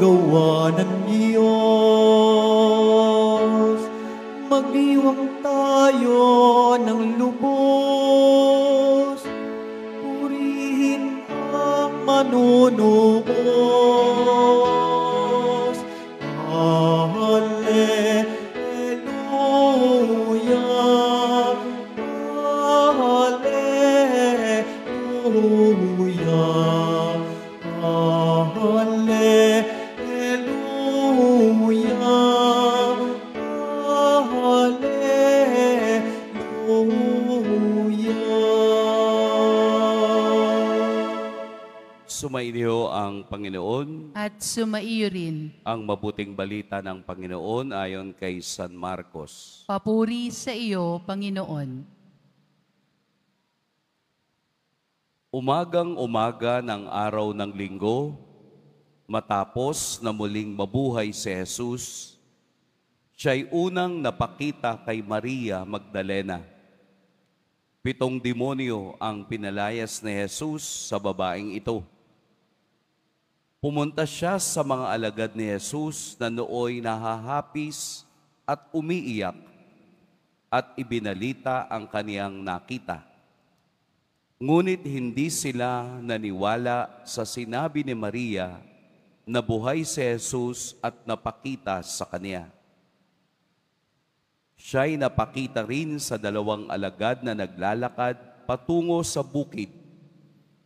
gawa ng Diyos. Magdiwang tayo ng lubos, purihin ang manunuos. Hallelujah, hallelujah, hallelujah, hallelujah. Sumainyo ang Panginoon. At sumaiyo rin. Ang mabuting balita ng Panginoon ayon kay San Marcos. Papuri sa iyo, Panginoon. Umagang-umaga ng araw ng linggo, matapos na muling mabuhay si Jesus, siya'y unang napakita kay Maria Magdalena. 7 demonyo ang pinalayas ni Jesus sa babaeng ito. Pumunta siya sa mga alagad ni Jesus na nooy nahahapis at umiiyak at ibinalita ang kaniyang nakita. Ngunit hindi sila naniwala sa sinabi ni Maria na buhay si Jesus at napakita sa kaniya. Siya'y napakita rin sa 2 alagad na naglalakad patungo sa bukid,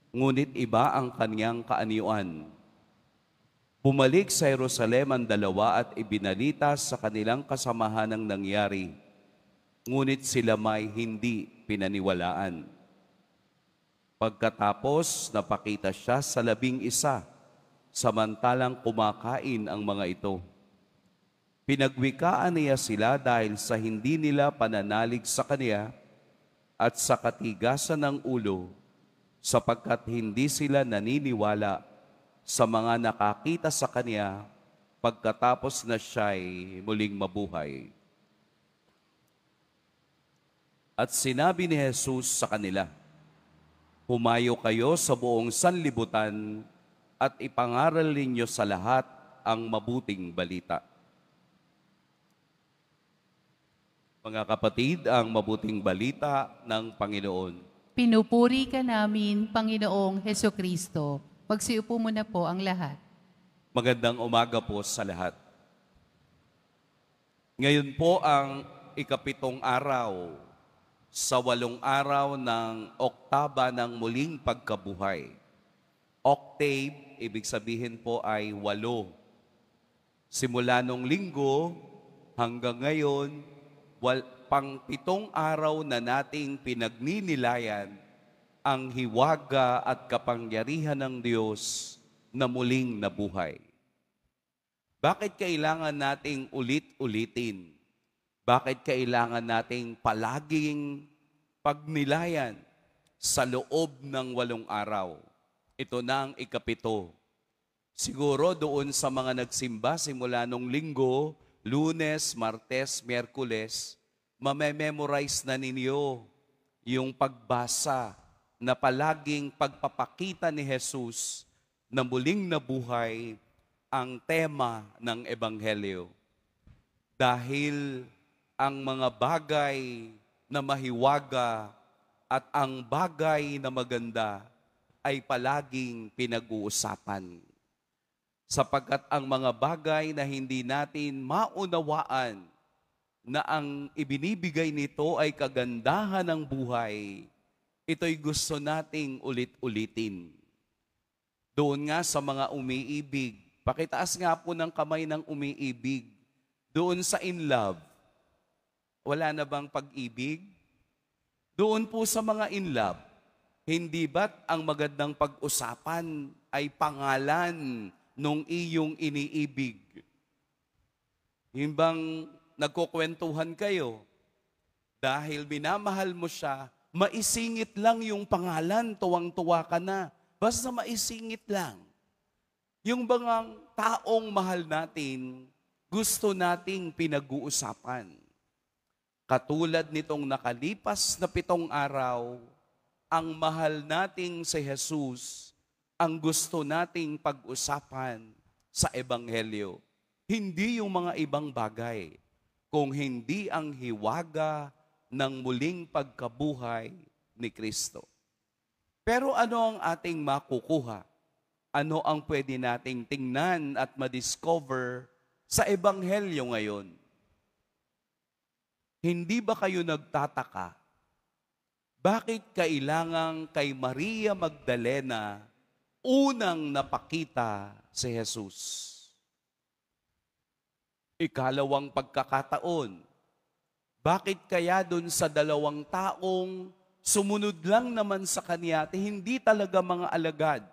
ngunit iba ang kaniyang kaanyuan. Bumalik sa Jerusalem ang 2 at ibinalita sa kanilang kasamahan ang nangyari, ngunit sila may hindi pinaniwalaan. Pagkatapos, napakita siya sa 11, samantalang kumakain ang mga ito. Pinagwikaan niya sila dahil sa hindi nila pananalig sa kaniya at sa katigasan ng ulo, sapagkat hindi sila naniniwala sa mga nakakita sa kaniya pagkatapos na siya'y muling mabuhay. At sinabi ni Jesus sa kanila, "Humayo kayo sa buong sanlibutan at ipangaral ninyo sa lahat ang mabuting balita." Mga kapatid, ang mabuting balita ng Panginoon. Pinupuri ka namin, Panginoong Hesukristo. Magsiupo muna po ang lahat. Magandang umaga po sa lahat. Ngayon po ang ika-7 araw sa 8 araw ng oktaba ng muling pagkabuhay. Octave, ibig sabihin po ay 8. Simula nung linggo hanggang ngayon, pang 7 araw na nating pinagninilayan ang hiwaga at kapangyarihan ng Diyos na muling nabuhay. Bakit kailangan nating ulit-ulitin? Bakit kailangan nating palaging pagnilayan sa loob ng 8 araw? Ito na ang ika-7. Siguro doon sa mga nagsimba simula nung linggo, Lunes, Martes, Miyerkules, mamememorize na ninyo yung pagbasa na palaging pagpapakita ni Jesus na muling nabuhay ang tema ng Ebanghelyo. Dahil ang mga bagay na mahiwaga at ang bagay na maganda ay palaging pinag-uusapan. Sapagkat ang mga bagay na hindi natin maunawaan na ang ibinibigay nito ay kagandahan ng buhay, ito'y gusto nating ulit-ulitin. Doon nga sa mga umiibig, pakitaas nga po ng kamay ng umiibig. Doon sa in love, wala na bang pag-ibig? Doon po sa mga in love, hindi ba't ang magandang pag-usapan ay pangalan nung iyong iniibig? Yung bang nagkukwentuhan kayo, dahil minamahal mo siya, maisingit lang yung pangalan, tuwang-tuwa ka na. Basta maisingit lang. Yung bang taong mahal natin, gusto nating pinag-uusapan. Katulad nitong nakalipas na 7 araw, ang mahal nating si Jesus, ang gusto nating pag-usapan sa Ebanghelyo. Hindi yung mga ibang bagay, kung hindi ang hiwaga ng muling pagkabuhay ni Kristo. Pero ano ang ating makukuha? Ano ang pwede nating tingnan at madiscover sa Ebanghelyo ngayon? Hindi ba kayo nagtataka? Bakit kailangang kay Maria Magdalena unang napakita si Jesus? Ikalawang pagkakataon, bakit kaya dun sa dalawang taong sumunod lang naman sa kanya at hindi talaga mga alagad?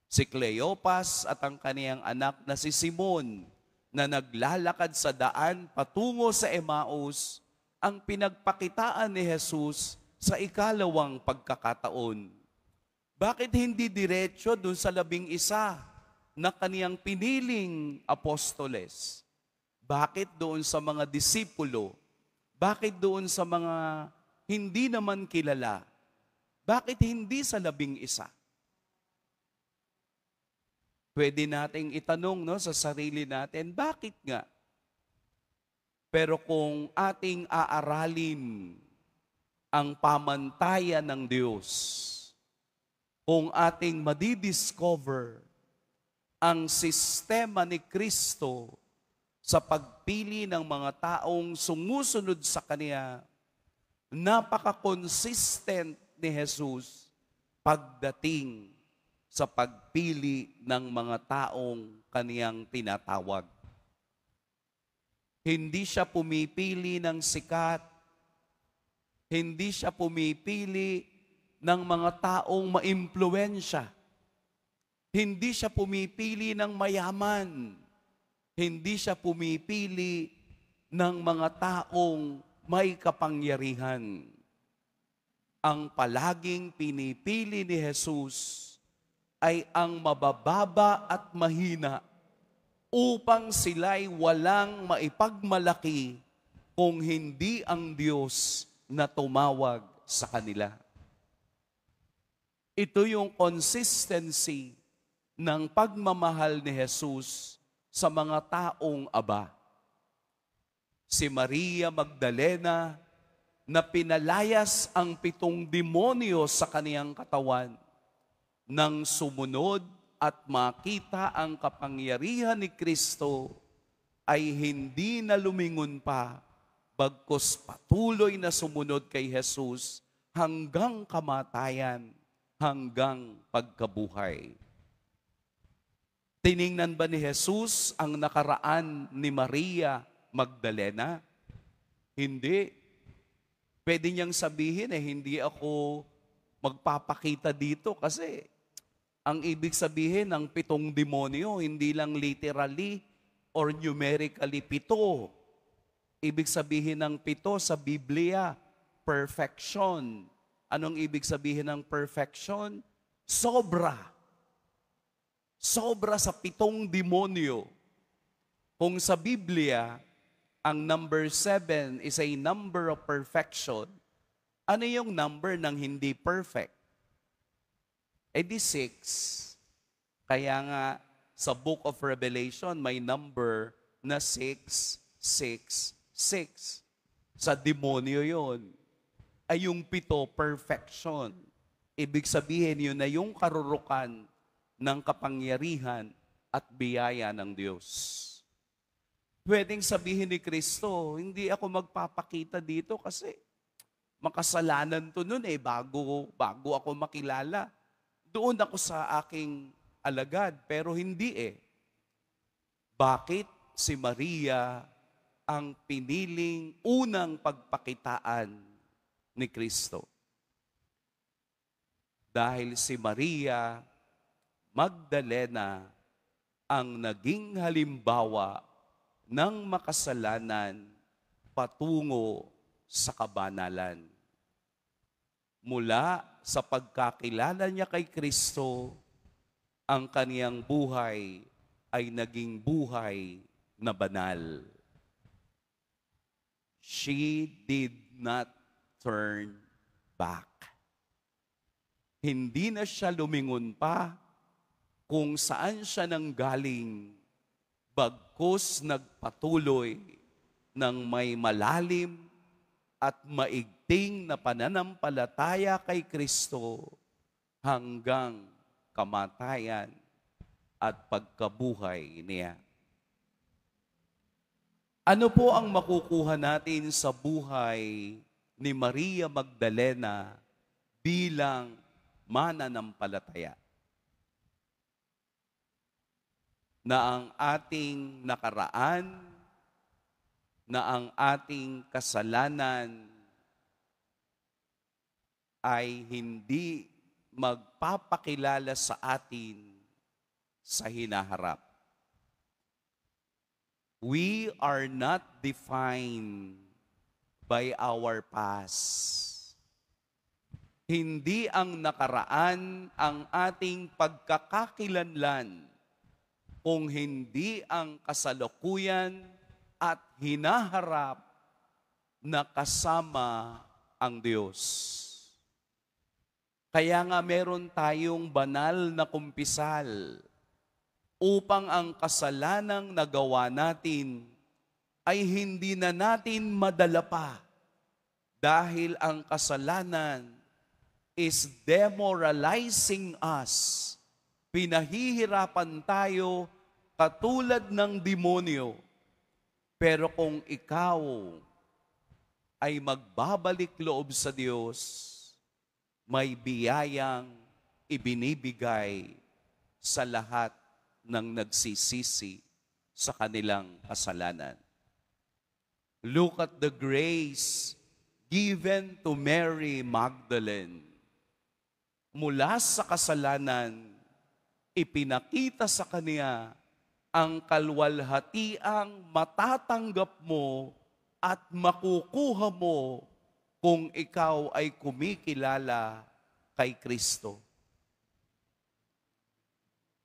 Si Cleopas at ang kaniyang anak na si Simon na naglalakad sa daan patungo sa Emmaus ang pinagpakitaan ni Jesus sa ikalawang pagkakataon. Bakit hindi diretso dun sa 11 na kaniyang piniling apostoles? Bakit doon sa mga disipulo? Bakit doon sa mga hindi naman kilala? Bakit hindi sa 11? Pwede nating itanong sa sarili natin, bakit nga? Pero kung ating aaralin ang pamantayan ng Diyos, kung ating madidiscover ang sistema ni Kristo sa pagpili ng mga taong sumusunod sa Kanya, napaka-consistent ni Jesus pagdating sa pagpili ng mga taong Kaniyang tinatawag. Hindi siya pumipili ng sikat, hindi siya pumipili ng mga taong maimpluwensya, hindi siya pumipili ng mayaman, hindi siya pumipili ng mga taong may kapangyarihan. Ang palaging pinipili ni Jesus ay ang mabababa at mahina upang sila'y walang maipagmalaki kung hindi ang Diyos na tumawag sa kanila. Ito yung consistency ng pagmamahal ni Jesus sa mga taong aba. Si Maria Magdalena na pinalayas ang 7 demonyo sa kaniyang katawan nang sumunod at makita ang kapangyarihan ni Kristo ay hindi na lumingon pa, bagkus patuloy na sumunod kay Jesus hanggang kamatayan, hanggang pagkabuhay. Tiningnan ba ni Jesus ang nakaraan ni Maria Magdalena? Hindi. Pwede niyang sabihin hindi ako magpapakita dito kasi ang ibig sabihin ng 7 demonyo, hindi lang literally or numerically 7. Ibig sabihin ng 7 sa Biblia, perfection. Anong ibig sabihin ng perfection? Sobra. Sobra sa 7 demonyo. Kung sa Biblia, ang number 7 is a number of perfection, ano yung number ng hindi perfect? 6. Kaya nga, sa Book of Revelation, may number na 666. Sa demonyo yon. Ay yung 7, perfection. Ibig sabihin yun na yung karurukan ng kapangyarihan at biyaya ng Diyos. Pwedeng sabihin ni Kristo, hindi ako magpapakita dito kasi makasalanan to nun bago ako makilala. Doon ako sa aking alagad, pero hindi Bakit si Maria ang piniling unang pagpakitaan ni Kristo? Dahil si Maria Magdalena ang naging halimbawa ng makasalanan patungo sa kabanalan. Mula sa pagkakilala niya kay Kristo, ang kaniyang buhay ay naging buhay na banal. She did not turn back. Hindi na siya lumingon pa kung saan siya nanggaling, bagkus nagpatuloy ng may malalim at maigting na pananampalataya kay Kristo hanggang kamatayan at pagkabuhay niya. Ano po ang makukuha natin sa buhay ni Maria Magdalena bilang mananampalataya? Na ang ating nakaraan, na ang ating kasalanan ay hindi magpapakilala sa atin sa hinaharap. We are not defined by our past. Hindi ang nakaraan ang ating pagkakakilanlan, kung hindi ang kasalukuyan at hinaharap na kasama ang Diyos. Kaya nga meron tayong banal na kumpisal upang ang kasalanang nagawa natin ay hindi na natin madala pa dahil ang kasalanan is demoralizing us. Pinahihirapan tayo katulad ng demonyo. Pero kung ikaw ay magbabalik loob sa Diyos, may biyayang ibinibigay sa lahat ng nagsisisi sa kanilang kasalanan. Look at the grace given to Mary Magdalene. Mula sa kasalanan, ipinakita sa kanya ang kalwalhatiang matatanggap mo at makukuha mo kung ikaw ay kumikilala kay Kristo.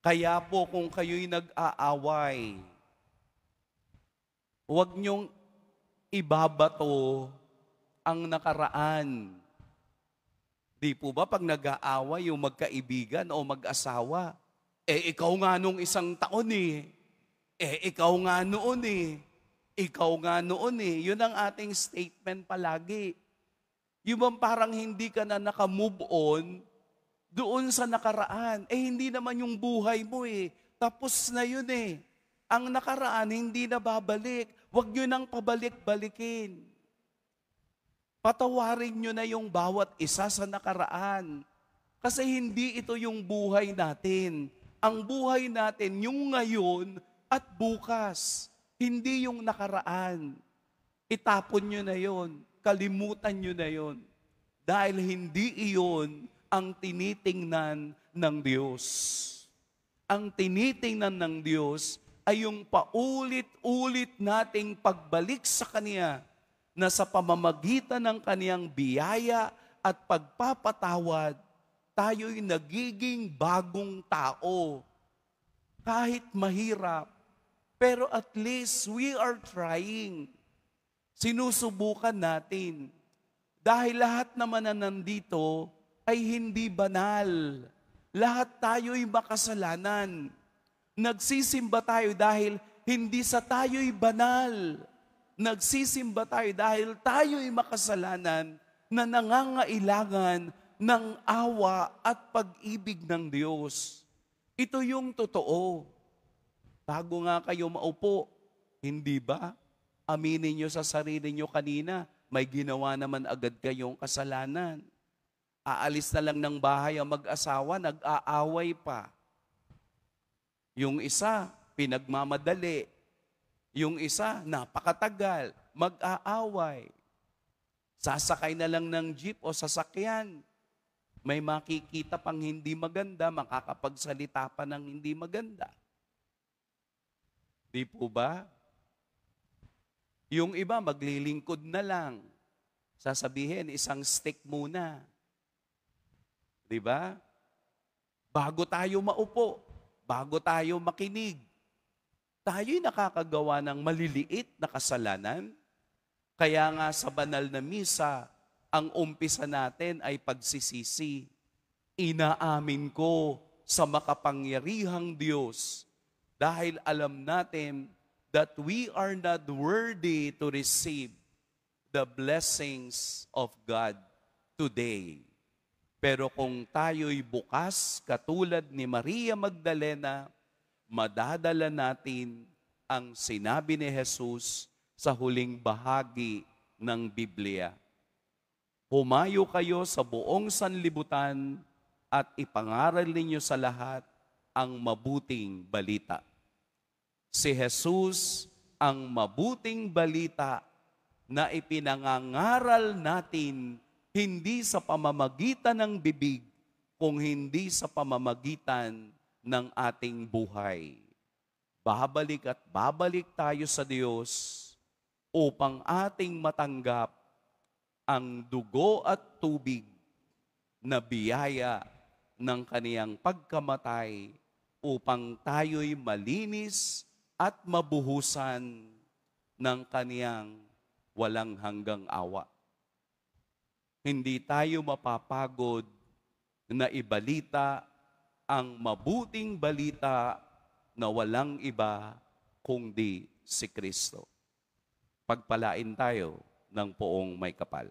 Kaya po kung kayo'y nag-aaway, huwag niyong ibabato ang nakaraan. Di po ba pag nag-aaway yung magkaibigan o mag-asawa, ikaw nga nung isang taon ikaw nga noon ikaw nga noon Yun ang ating statement palagi. Yung bang parang hindi ka na naka-move on doon sa nakaraan. Hindi naman yung buhay mo Tapos na yun Ang nakaraan hindi na babalik. Huwag nyo nang pabalik-balikin. Patawarin nyo na yung bawat isa sa nakaraan. Kasi hindi ito yung buhay natin. Ang buhay natin yung ngayon at bukas. Hindi yung nakaraan. Itapon nyo na yon. Kalimutan nyo na yon. Dahil hindi iyon ang tinitingnan ng Diyos. Ang tinitingnan ng Diyos ay yung paulit-ulit nating pagbalik sa Kanya na sa pamamagitan ng Kaniyang biyaya at pagpapatawad, tayo'y nagiging bagong tao. Kahit mahirap, pero at least we are trying. Sinusubukan natin. Dahil lahat naman na nandito ay hindi banal. Lahat tayo'y makasalanan. Nagsisimba tayo dahil hindi sa tayo'y banal. Nagsisimba tayo dahil tayo'y makasalanan na nangangailangan ng awa at pag-ibig ng Diyos. Ito yung totoo. Bago nga kayo maupo, hindi ba? Aminin nyo sa sarili nyo kanina, may ginawa naman agad kayong kasalanan. Aalis na lang ng bahay ang mag-asawa, nag-aaway pa. Yung isa, pinagmamadali. Yung isa, napakatagal, mag-aaway. Sasakay na lang ng jeep o sasakyan. May makikita pang hindi maganda, makakapagsalita pa ng hindi maganda. Di po ba? Yung iba, maglilingkod na lang. Sasabihin, isang stick muna. Di ba? Bago tayo maupo, bago tayo makinig, tayo'y nakakagawa ng maliliit na kasalanan. Kaya nga sa banal na misa, ang umpisa natin ay pagsisisi. Inaamin ko sa makapangyarihang Diyos dahil alam natin that we are not worthy to receive the blessings of God today. Pero kung tayo'y bukas, katulad ni Maria Magdalena, madadala natin ang sinabi ni Jesus sa huling bahagi ng Biblia. Humayo kayo sa buong sanlibutan at ipangaral ninyo sa lahat ang mabuting balita. Si Jesus ang mabuting balita na ipinangangaral natin hindi sa pamamagitan ng bibig, kung hindi sa pamamagitan ng ating buhay. Babalik at babalik tayo sa Diyos upang ating matanggap ang dugo at tubig na biyaya ng kaniyang pagkamatay upang tayo'y malinis at mabuhusan ng kaniyang walang hanggang awa. Hindi tayo mapapagod na ibalita ang mabuting balita na walang iba kundi si Kristo. Pagpalain tayo ng poong may kapal.